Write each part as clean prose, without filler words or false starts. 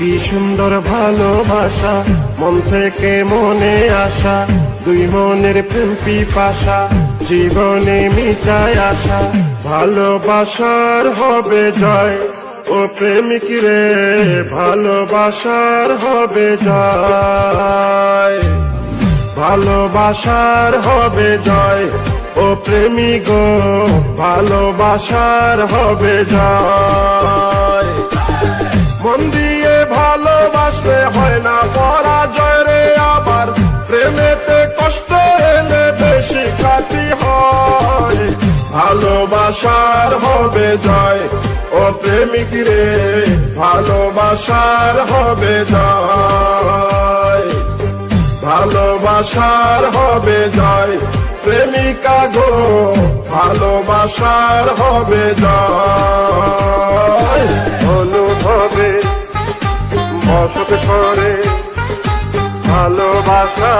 কি সুন্দর ভালোবাসা, মন থেকে মনে আসা, দুই মনের প্রেম পিপাসা, জীবনে মিটায় আসা। ভালোবাসার হবে জয়, ও প্রেমিক রে, ভালোবাসার হবে জয়। ভালোবাসার হবে জয়, ও প্রেমিক গো, ভালোবাসার হবে জয়। মন দিয়ে ভালোবাসলে হয় না পরাজয় রে, আবার প্রেমেতে কষ্ট এলে বেশি খাতি হয়। ভালোবাসার হবে জয়, ও প্রেমিক রে, ভালোবাসার হবে জয়। ভালোবাসার হবে জয়, প্রেমিকা গো, ভালোবাসার হবে জয়। অনুভবে বসত করে ভালোবাসা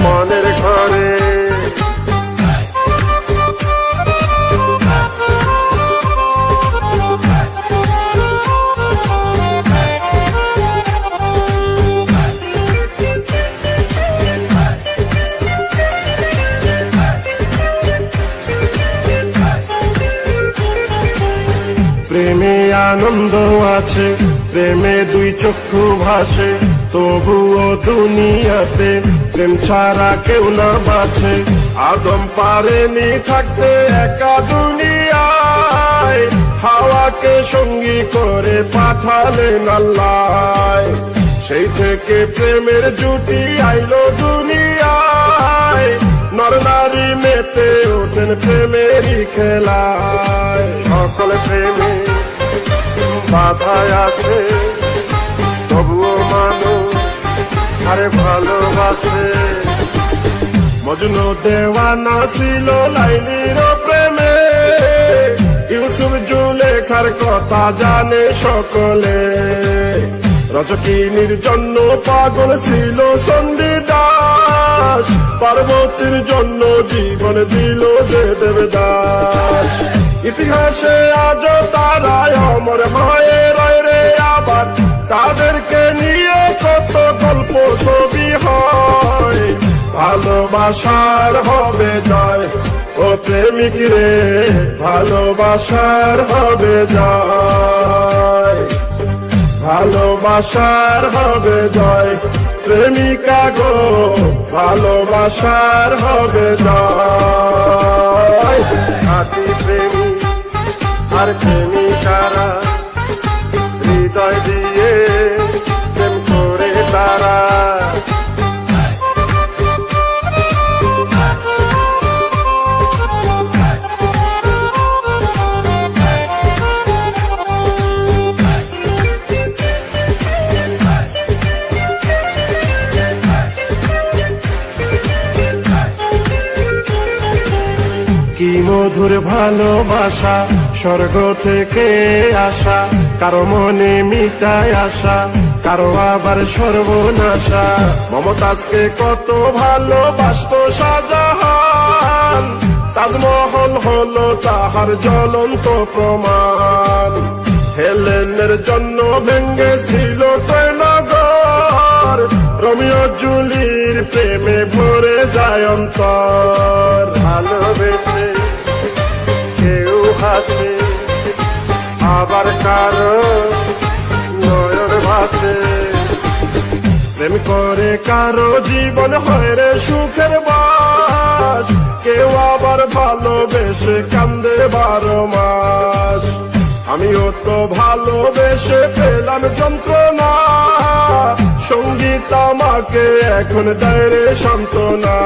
মনের ঘরে। প্রেমে আনন্দ আছে, প্রেমে দুই চক্ষু ভাসে, তবুও দুনিয়াতে প্রেম ছাড়া কেউ না বাঁচে। আদম পারেনি থাকতে একা দুনিয়ায়, হাওয়াকে সঙ্গী করে পাঠালেন আল্লাহ। সেই থেকে প্রেমের জুটি আইলো দুনিয়ায়, নর নারী মেতে ওঠেন প্রেমেরই খেলায়। সকল প্রেমে বাধায় আছে, তবুও মানুষ আরে ভালোবাসে। মজনু দেওয়ানা ছিল লাইলির প্রেমে, ইউসুফ জুলেখার কথা জানে সকলে। রজকিনীর জন্য পাগল ছিল চণ্ডীদাস, পার্বতীর জন্য জীবন দিল যে দেবদাস। ইতিহাসে আজ তারাই অমর হয়ে রয় রে, আবার তাদেরকে নিয়ে কত গল্প ছবি হয়। ভালোবাসার হবে জয়, ও প্রেমিক রে, ভালোবাসার হবে জয়। ভালোবাসার হবে জয়, প্রেমিকা গো, ভালোবাসার হবে জয়। খাঁটি প্রেমী আর প্রেমিকারা হৃদয় দিয়ে প্রেম করে তারা। কি মধুর ভালোবাসা, স্বর্গ থেকে আসা, কারো মনে মিটায় আসা, কারো আবার সর্বনাশা। মমতাজকে কত ভালোবাসতো শাহজাহান, তাজমহল হলো তাহার জ্বলন্ত প্রমাণ। হেলেনের জন্য ভেঙ্গেছিল নগর, রোমিও জুলির প্রেমে ভরে যায় অন্তর। ভালোবেসে কেউ হাসে, আবার কারো নয়ন ভাসে। প্রেম করে কারো জীবন হয় রে সুখের বাস, কেউ আবার ভালোবেসে কান্দে 12 মাস। আমিও তো ভালোবেসে পেলাম যন্ত্রণা, সঙ্গীত আমাকে এখন দেয় রে সান্ত্বনা।